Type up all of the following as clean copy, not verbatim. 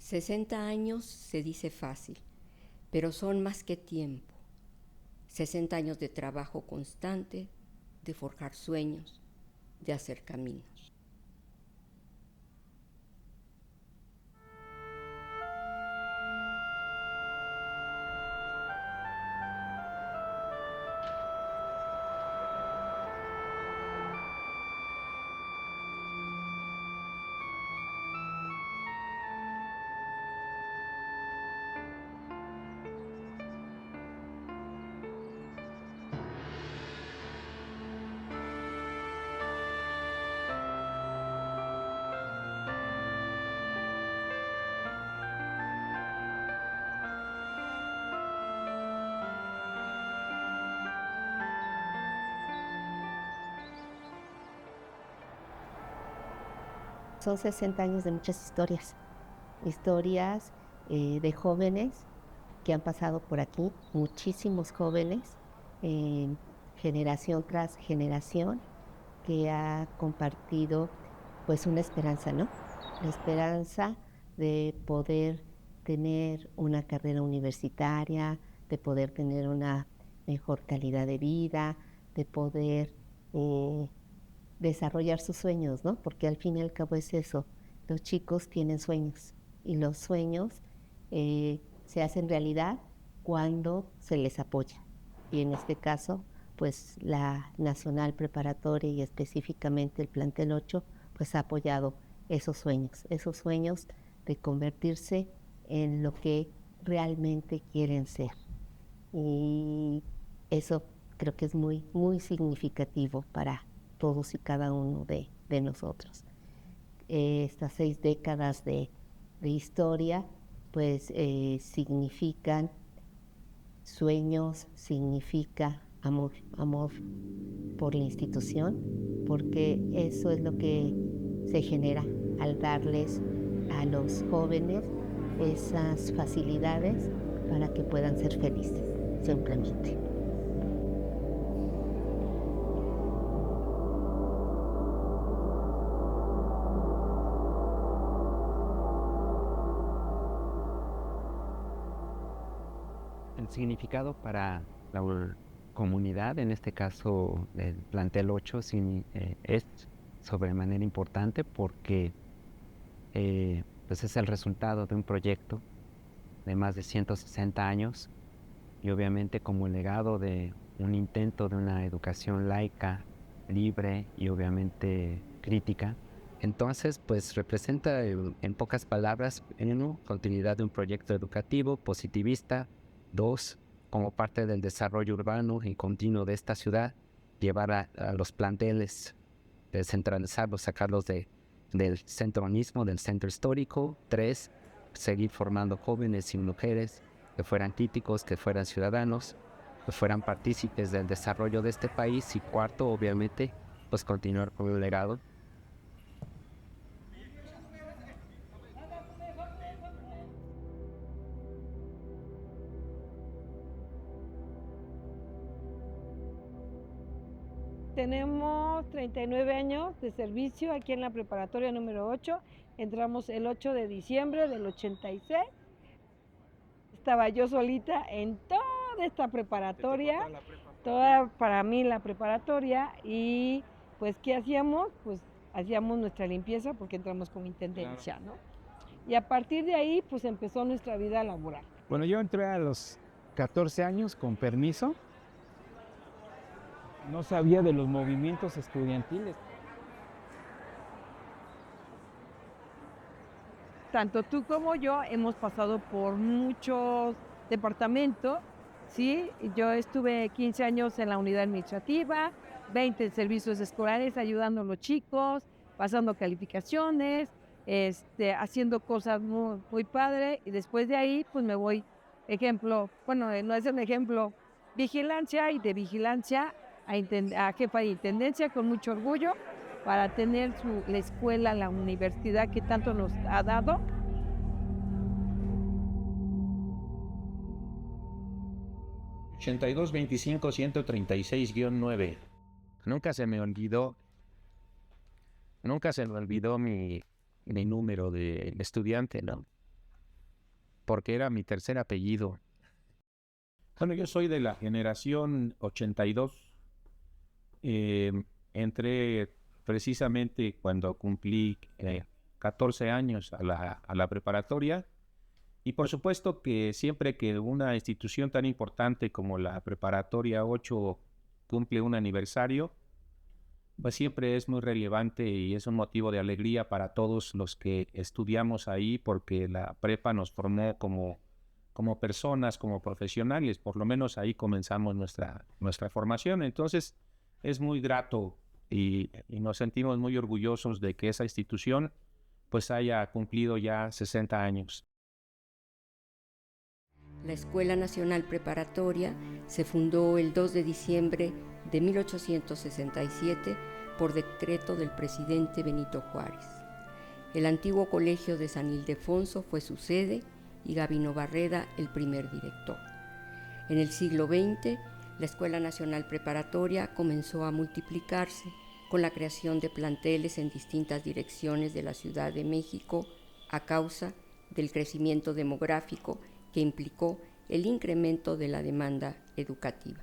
60 años se dice fácil, pero son más que tiempo. 60 años de trabajo constante, de forjar sueños, de hacer caminos. Son 60 años de muchas historias de jóvenes que han pasado por aquí, muchísimos jóvenes, generación tras generación, que ha compartido pues una esperanza, ¿no? La esperanza de poder tener una carrera universitaria, de poder tener una mejor calidad de vida, de poder desarrollar sus sueños, ¿no? Porque al fin y al cabo es eso, los chicos tienen sueños y los sueños se hacen realidad cuando se les apoya. Y en este caso, pues la Nacional Preparatoria y específicamente el Plantel 8, pues ha apoyado esos sueños de convertirse en lo que realmente quieren ser. Y eso creo que es muy, muy significativo para todos y cada uno de nosotros. Estas 6 décadas de historia, pues significan sueños, significa amor, amor por la institución, porque eso es lo que se genera al darles a los jóvenes esas facilidades para que puedan ser felices, simplemente. El significado para la comunidad, en este caso del plantel 8, es sobremanera importante porque pues es el resultado de un proyecto de más de 160 años y obviamente como legado de un intento de una educación laica, libre y obviamente crítica. Entonces, pues representa en pocas palabras, uno, continuidad de un proyecto educativo positivista; dos, como parte del desarrollo urbano y continuo de esta ciudad, llevar a los planteles, descentralizarlos, sacarlos del centro mismo, del centro histórico; tres, seguir formando jóvenes y mujeres que fueran críticos, que fueran ciudadanos, que fueran partícipes del desarrollo de este país; y cuarto, obviamente, pues continuar con el legado. Tenemos 39 años de servicio aquí en la preparatoria número 8. Entramos el 8 de diciembre del 86. Estaba yo solita en toda esta preparatoria, toda para mí la preparatoria. Y pues, ¿qué hacíamos? Pues hacíamos nuestra limpieza porque entramos con intendencia, ¿no? Y a partir de ahí, pues empezó nuestra vida laboral. Bueno, yo entré a los 14 años con permiso. No sabía de los movimientos estudiantiles. Tanto tú como yo hemos pasado por muchos departamentos, ¿sí? Yo estuve 15 años en la unidad administrativa, 20 en servicios escolares ayudando a los chicos, pasando calificaciones, haciendo cosas muy, muy padre. Y después de ahí, pues me voy, ejemplo, bueno, no es un ejemplo, vigilancia, y de vigilancia a jefa de intendencia con mucho orgullo, para tener la escuela, la universidad que tanto nos ha dado. ...8225-136-9... Nunca se me olvidó mi número de estudiante, ¿no? porque era mi tercer apellido. Bueno, yo soy de la generación 82. Entré precisamente cuando cumplí 14 años a la preparatoria. Y por supuesto que siempre que una institución tan importante como la Preparatoria 8 cumple un aniversario, pues siempre es muy relevante y es un motivo de alegría para todos los que estudiamos ahí, porque la prepa nos formó como personas, como profesionales. Por lo menos ahí comenzamos nuestra formación. Entonces es muy grato y nos sentimos muy orgullosos de que esa institución pues haya cumplido ya 60 años. La Escuela Nacional Preparatoria se fundó el 2 de diciembre de 1867 por decreto del presidente Benito Juárez. El antiguo colegio de San Ildefonso fue su sede y Gabino Barreda el primer director. En el siglo XX, la Escuela Nacional Preparatoria comenzó a multiplicarse con la creación de planteles en distintas direcciones de la Ciudad de México a causa del crecimiento demográfico que implicó el incremento de la demanda educativa.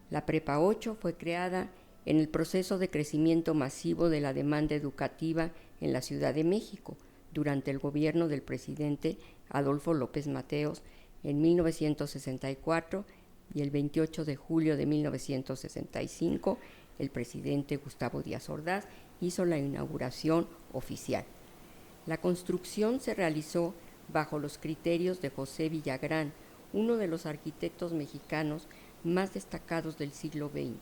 La Prepa 8 fue creada en el proceso de crecimiento masivo de la demanda educativa en la Ciudad de México durante el gobierno del presidente Adolfo López Mateos en 1964 y el 28 de julio de 1965 el presidente Gustavo Díaz Ordaz hizo la inauguración oficial. La construcción se realizó bajo los criterios de José Villagrán, uno de los arquitectos mexicanos más destacados del siglo XX.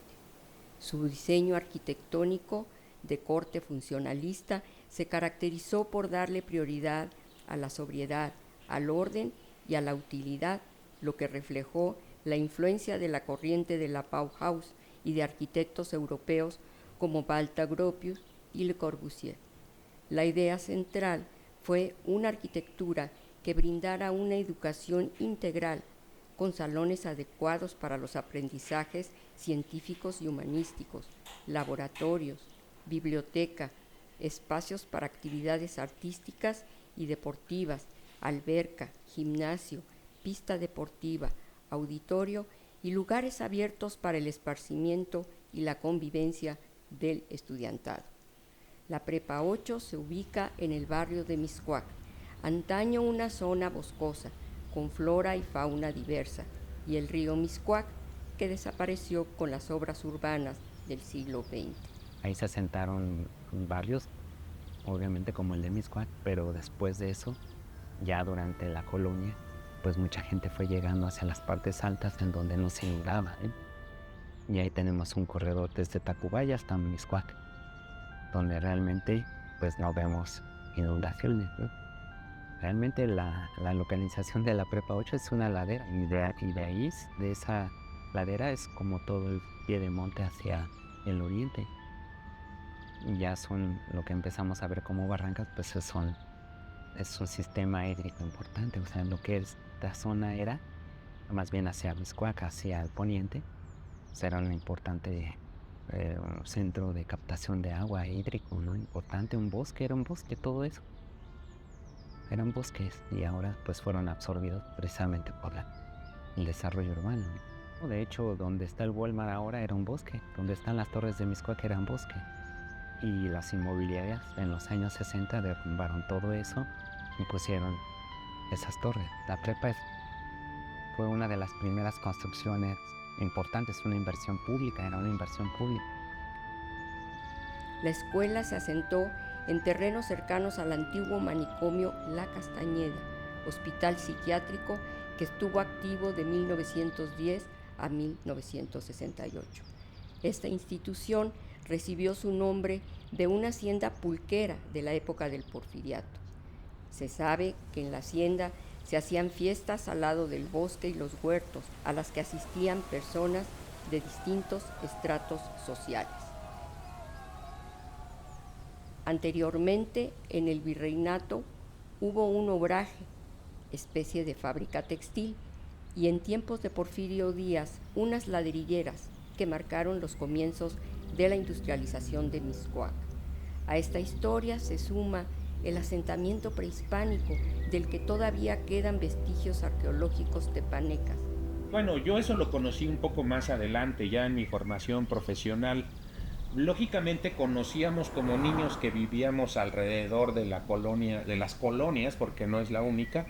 Su diseño arquitectónico de corte funcionalista se caracterizó por darle prioridad a la sobriedad, al orden y a la utilidad, lo que reflejó la influencia de la corriente de la Bauhaus y de arquitectos europeos como Walter Gropius y Le Corbusier. La idea central fue una arquitectura que brindara una educación integral, con salones adecuados para los aprendizajes científicos y humanísticos, laboratorios, biblioteca, espacios para actividades artísticas y deportivas, alberca, gimnasio, pista deportiva, auditorio y lugares abiertos para el esparcimiento y la convivencia del estudiantado. La Prepa 8 se ubica en el barrio de Mixcoac, antaño una zona boscosa, con flora y fauna diversa, y el río Mixcoac, que desapareció con las obras urbanas del siglo XX. Ahí se asentaron barrios, obviamente como el de Mixcoac, pero después de eso, ya durante la colonia, pues mucha gente fue llegando hacia las partes altas en donde no se inundaba, ¿eh? Y ahí tenemos un corredor desde Tacubaya hasta Mixcoac, donde realmente pues no vemos inundaciones, ¿no? Realmente la localización de la Prepa 8 es una ladera y de ahí, de esa ladera, es como todo el pie de monte hacia el oriente. Y ya son lo que empezamos a ver como barrancas, pues es un sistema hídrico importante. O sea, lo que esta zona era, más bien hacia Mixcoac, hacia el poniente, pues era un importante centro de captación de agua hídrico, ¿no? Importante, era un bosque, todo eso. Eran bosques y ahora pues fueron absorbidos precisamente por el desarrollo urbano. De hecho, donde está el Walmart ahora era un bosque, donde están las torres de Mixcoac era un bosque. Y las inmobiliarias en los años 60 derrumbaron todo eso y pusieron esas torres. La prepa fue una de las primeras construcciones importantes, una inversión pública, era una inversión pública. La escuela se asentó en terrenos cercanos al antiguo manicomio La Castañeda, hospital psiquiátrico que estuvo activo de 1910 a 1968. Esta institución recibió su nombre de una hacienda pulquera de la época del Porfiriato. Se sabe que en la hacienda se hacían fiestas al lado del bosque y los huertos, a las que asistían personas de distintos estratos sociales. Anteriormente, en el virreinato, hubo un obraje, especie de fábrica textil, y en tiempos de Porfirio Díaz, unas ladrilleras que marcaron los comienzos de la industrialización de Mixcoac. A esta historia se suma el asentamiento prehispánico del que todavía quedan vestigios arqueológicos tepanecas. Bueno, yo eso lo conocí un poco más adelante, ya en mi formación profesional. Lógicamente conocíamos como niños que vivíamos alrededor de la colonia, de las colonias, porque no es la única,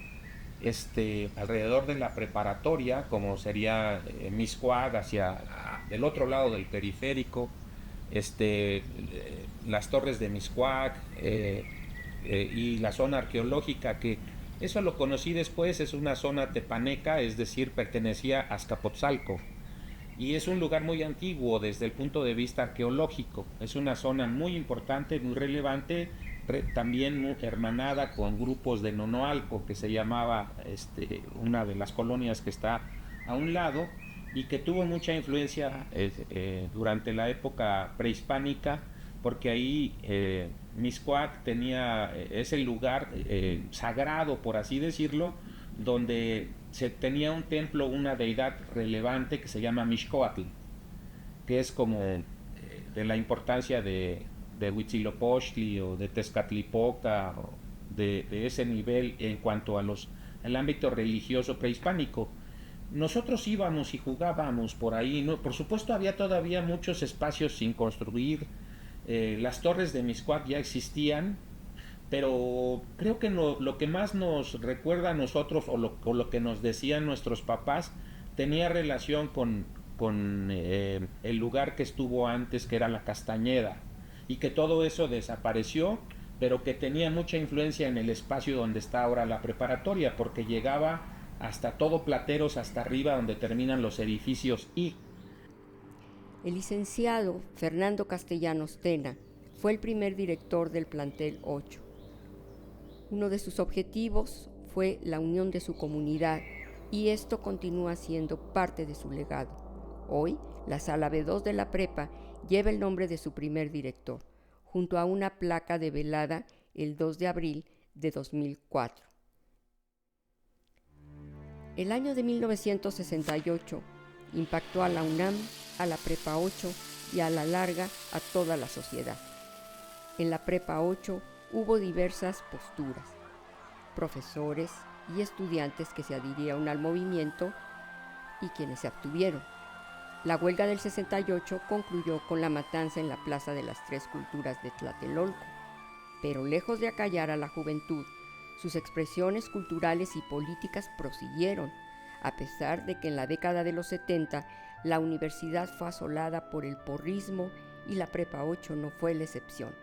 alrededor de la preparatoria, como sería Mixcoac, hacia del otro lado del periférico, las torres de Mixcoac y la zona arqueológica, que eso lo conocí después, es una zona tepaneca, es decir, pertenecía a Azcapotzalco. Y es un lugar muy antiguo desde el punto de vista arqueológico. Es una zona muy importante, muy relevante, también muy hermanada con grupos de Nonoalco, que se llamaba una de las colonias que está a un lado, y que tuvo mucha influencia durante la época prehispánica, porque ahí Mixcoac es el lugar sagrado, por así decirlo, donde se tenía un templo, una deidad relevante que se llama Mixcoatl, que es como de la importancia de Huitzilopochtli o de Tezcatlipoca, o de ese nivel en cuanto a el ámbito religioso prehispánico. Nosotros íbamos y jugábamos por ahí, ¿no? Por supuesto había todavía muchos espacios sin construir, las torres de Mixcoac ya existían, pero creo que lo que más nos recuerda a nosotros, o lo que nos decían nuestros papás, tenía relación con el lugar que estuvo antes, que era la Castañeda, y que todo eso desapareció, pero que tenía mucha influencia en el espacio donde está ahora la preparatoria, porque llegaba hasta todo Plateros, hasta arriba donde terminan los edificios y... El licenciado Fernando Castellanos Tena fue el primer director del plantel 8. Uno de sus objetivos fue la unión de su comunidad, y esto continúa siendo parte de su legado. Hoy, la sala B2 de la prepa lleva el nombre de su primer director, junto a una placa develada el 2 de abril de 2004. El año de 1968 impactó a la UNAM, a la Prepa 8 y a la larga a toda la sociedad. En la Prepa 8 hubo diversas posturas, profesores y estudiantes que se adhirieron al movimiento y quienes se abstuvieron. La huelga del 68 concluyó con la matanza en la Plaza de las Tres Culturas de Tlatelolco, pero lejos de acallar a la juventud, sus expresiones culturales y políticas prosiguieron, a pesar de que en la década de los 70 la universidad fue asolada por el porrismo y la Prepa 8 no fue la excepción.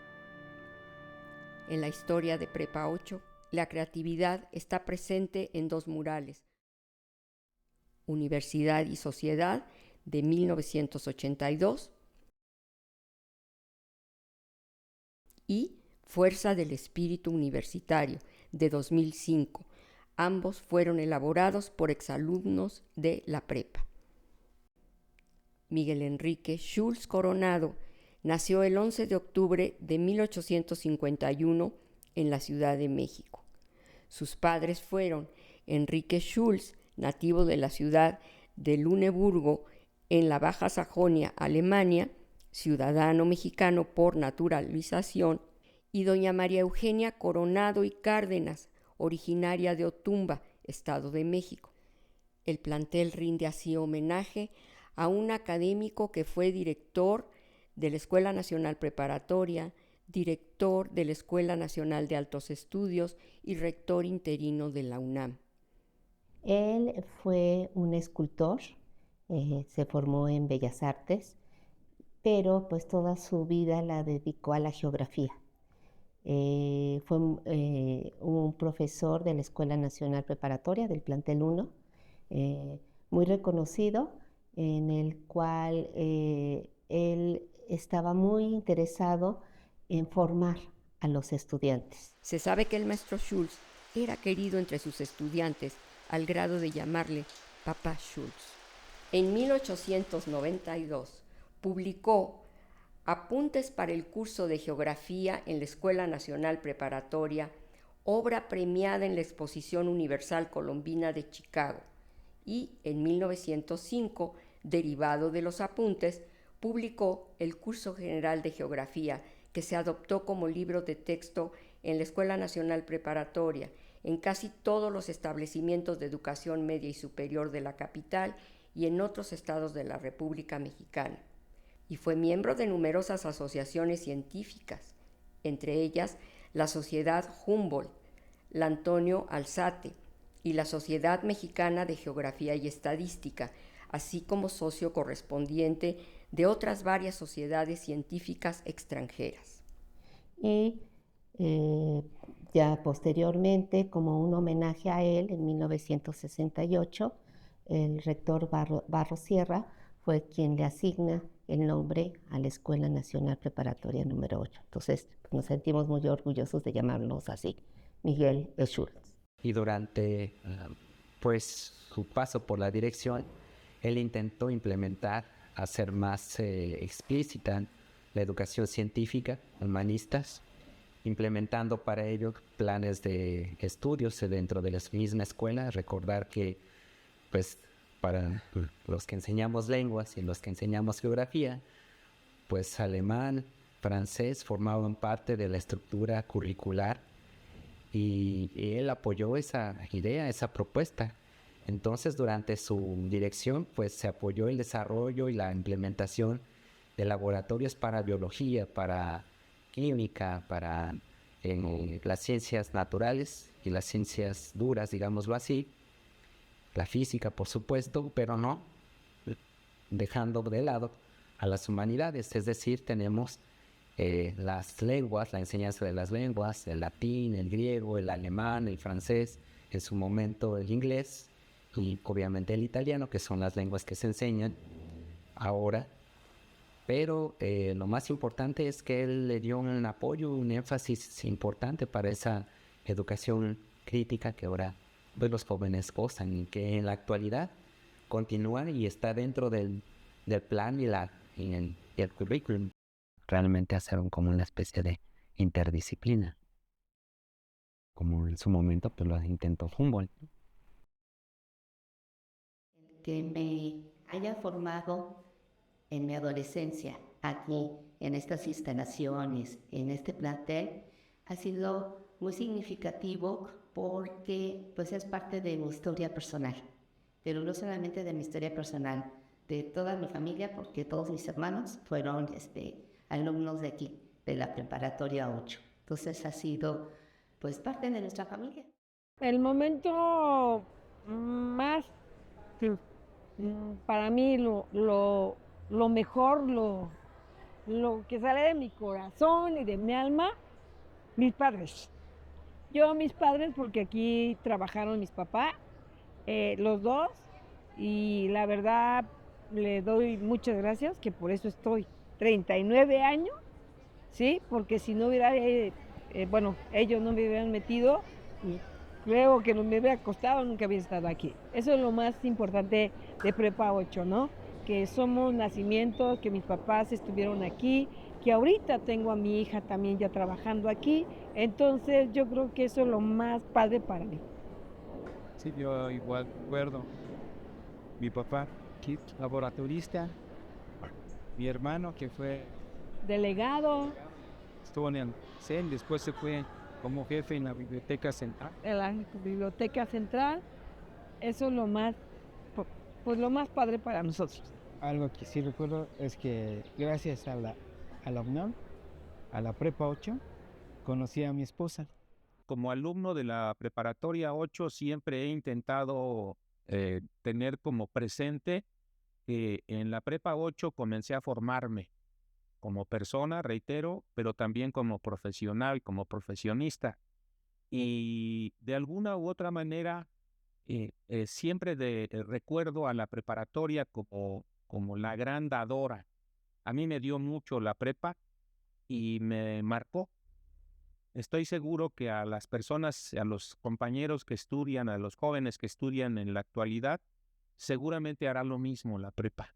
En la historia de Prepa 8, la creatividad está presente en dos murales: Universidad y Sociedad, de 1982, y Fuerza del Espíritu Universitario, de 2005. Ambos fueron elaborados por exalumnos de la prepa. Miguel Enrique Schulz Coronado nació el 11 de octubre de 1851 en la Ciudad de México. Sus padres fueron Enrique Schulz, nativo de la ciudad de Lüneburgo, en la Baja Sajonia, Alemania, ciudadano mexicano por naturalización, y doña María Eugenia Coronado y Cárdenas, originaria de Otumba, Estado de México. El plantel rinde así homenaje a un académico que fue director de la Escuela Nacional Preparatoria, director de la Escuela Nacional de Altos Estudios y rector interino de la UNAM. Él fue un escultor, se formó en Bellas Artes, pero pues toda su vida la dedicó a la geografía. Fue un profesor de la Escuela Nacional Preparatoria del plantel 1, muy reconocido, en el cual él estaba muy interesado en formar a los estudiantes. Se sabe que el maestro Schulz era querido entre sus estudiantes al grado de llamarle Papá Schulz. En 1892 publicó Apuntes para el curso de Geografía en la Escuela Nacional Preparatoria, obra premiada en la Exposición Universal Colombina de Chicago, y en 1905, derivado de los apuntes, publicó el Curso General de Geografía, que se adoptó como libro de texto en la Escuela Nacional Preparatoria, en casi todos los establecimientos de educación media y superior de la capital y en otros estados de la República Mexicana. Y fue miembro de numerosas asociaciones científicas, entre ellas la Sociedad Humboldt, la Antonio Alzate y la Sociedad Mexicana de Geografía y Estadística, así como socio correspondiente de otras varias sociedades científicas extranjeras. Y ya posteriormente, como un homenaje a él, en 1968, el rector Barros Sierra fue quien le asigna el nombre a la Escuela Nacional Preparatoria número 8. Entonces, nos sentimos muy orgullosos de llamarnos así, Miguel Schultz. Y durante pues su paso por la dirección, él intentó implementar, hacer más explícita la educación científica, humanistas, implementando para ello planes de estudios dentro de la misma escuela. Recordar que pues para los que enseñamos lenguas y los que enseñamos geografía, pues alemán, francés formaban parte de la estructura curricular y él apoyó esa idea, esa propuesta. Entonces, durante su dirección, pues se apoyó el desarrollo y la implementación de laboratorios para biología, para química, para las ciencias naturales y las ciencias duras, digámoslo así, la física, por supuesto, pero no dejando de lado a las humanidades. Es decir, tenemos las lenguas, la enseñanza de las lenguas, el latín, el griego, el alemán, el francés, en su momento el inglés y obviamente el italiano, que son las lenguas que se enseñan ahora. Pero lo más importante es que él le dio un apoyo, un énfasis importante para esa educación crítica que ahora pues, los jóvenes gozan y que en la actualidad continúa y está dentro del plan y el currículum. Realmente hacer como una especie de interdisciplina, como en su momento pues lo intentó Humboldt. Que me haya formado en mi adolescencia aquí, en estas instalaciones, en este plantel, ha sido muy significativo porque pues es parte de mi historia personal, pero no solamente de mi historia personal, de toda mi familia, porque todos mis hermanos fueron alumnos de aquí, de la preparatoria 8. Entonces ha sido pues parte de nuestra familia. El momento más, para mí, lo mejor, lo que sale de mi corazón y de mi alma, mis padres. Mis padres, porque aquí trabajaron mis papás, los dos, y la verdad le doy muchas gracias, que por eso estoy 39 años, ¿sí? Porque si no hubiera, ellos no me hubieran metido, creo que no me hubiera costado, nunca había estado aquí. Eso es lo más importante de Prepa 8, ¿no? Que somos nacimientos, que mis papás estuvieron aquí, que ahorita tengo a mi hija también ya trabajando aquí, entonces yo creo que eso es lo más padre para mí. Sí, yo igual recuerdo. Mi papá, que es laboratorista, mi hermano que fue Delegado estuvo en el CEN, después se fue como jefe en la biblioteca central. en la biblioteca central, eso es lo más, pues lo más padre para nosotros. Algo que sí recuerdo es que gracias a la UNAM, a la Prepa 8, conocí a mi esposa. Como alumno de la preparatoria 8 siempre he intentado tener como presente que en la prepa 8 comencé a formarme como persona, reitero, pero también como profesional, como profesionista. Y de alguna u otra manera siempre recuerdo a la preparatoria como la gran dadora. A mí me dio mucho la prepa y me marcó. Estoy seguro que a las personas, a los compañeros que estudian, a los jóvenes que estudian en la actualidad, seguramente hará lo mismo la prepa.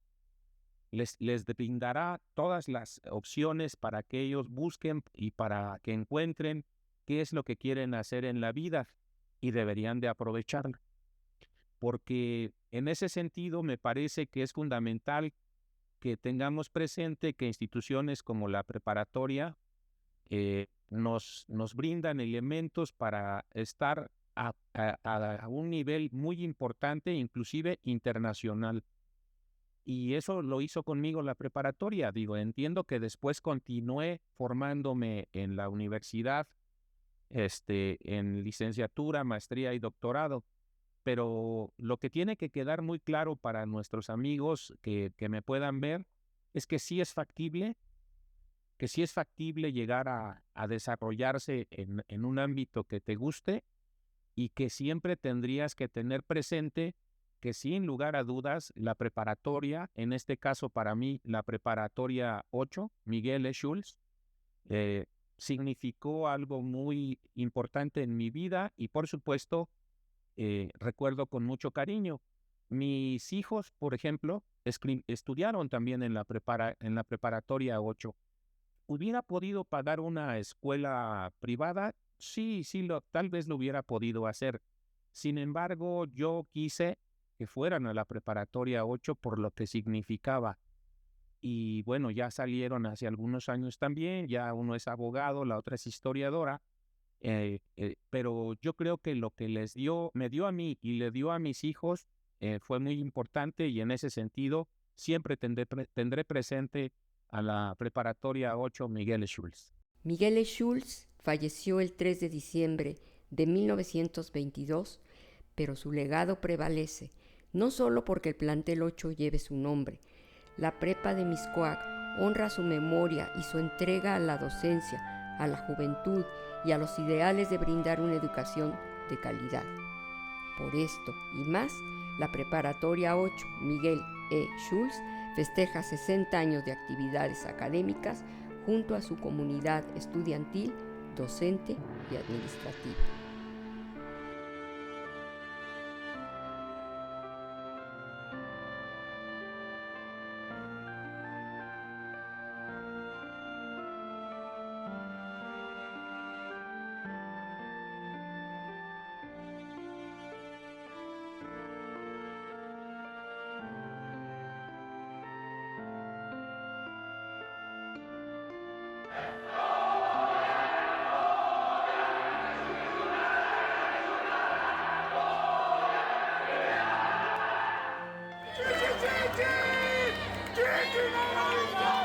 Les brindará todas las opciones para que ellos busquen y para que encuentren qué es lo que quieren hacer en la vida y deberían de aprovecharlo. Porque en ese sentido me parece que es fundamental que tengamos presente que instituciones como la preparatoria nos brindan elementos para estar a un nivel muy importante, inclusive internacional. Y eso lo hizo conmigo la preparatoria. Digo, entiendo que después continué formándome en la universidad, en licenciatura, maestría y doctorado. Pero lo que tiene que quedar muy claro para nuestros amigos que me puedan ver es que sí es factible, llegar a desarrollarse en un ámbito que te guste, y que siempre tendrías que tener presente que sin lugar a dudas la preparatoria, en este caso para mí la preparatoria 8, Miguel E. Schulz, significó algo muy importante en mi vida y por supuesto recuerdo con mucho cariño. Mis hijos, por ejemplo, estudiaron también en la preparatoria 8. ¿Hubiera podido pagar una escuela privada? Sí, tal vez lo hubiera podido hacer. Sin embargo, yo quise que fueran a la preparatoria 8 por lo que significaba. Y bueno, ya salieron hace algunos años también, ya uno es abogado, la otra es historiadora, pero yo creo que lo que me dio a mí y le dio a mis hijos fue muy importante, y en ese sentido siempre tendré presente a la preparatoria 8 Miguel Schulz. Miguel E. Schulz falleció el 3 de diciembre de 1922, pero su legado prevalece, no solo porque el plantel 8 lleve su nombre. La prepa de Mixcoac honra su memoria y su entrega a la docencia, a la juventud y a los ideales de brindar una educación de calidad. Por esto y más, la preparatoria 8 Miguel E. Schulz festeja 60 años de actividades académicas junto a su comunidad estudiantil, docente y administrativa. Chichi, chichi, chichi,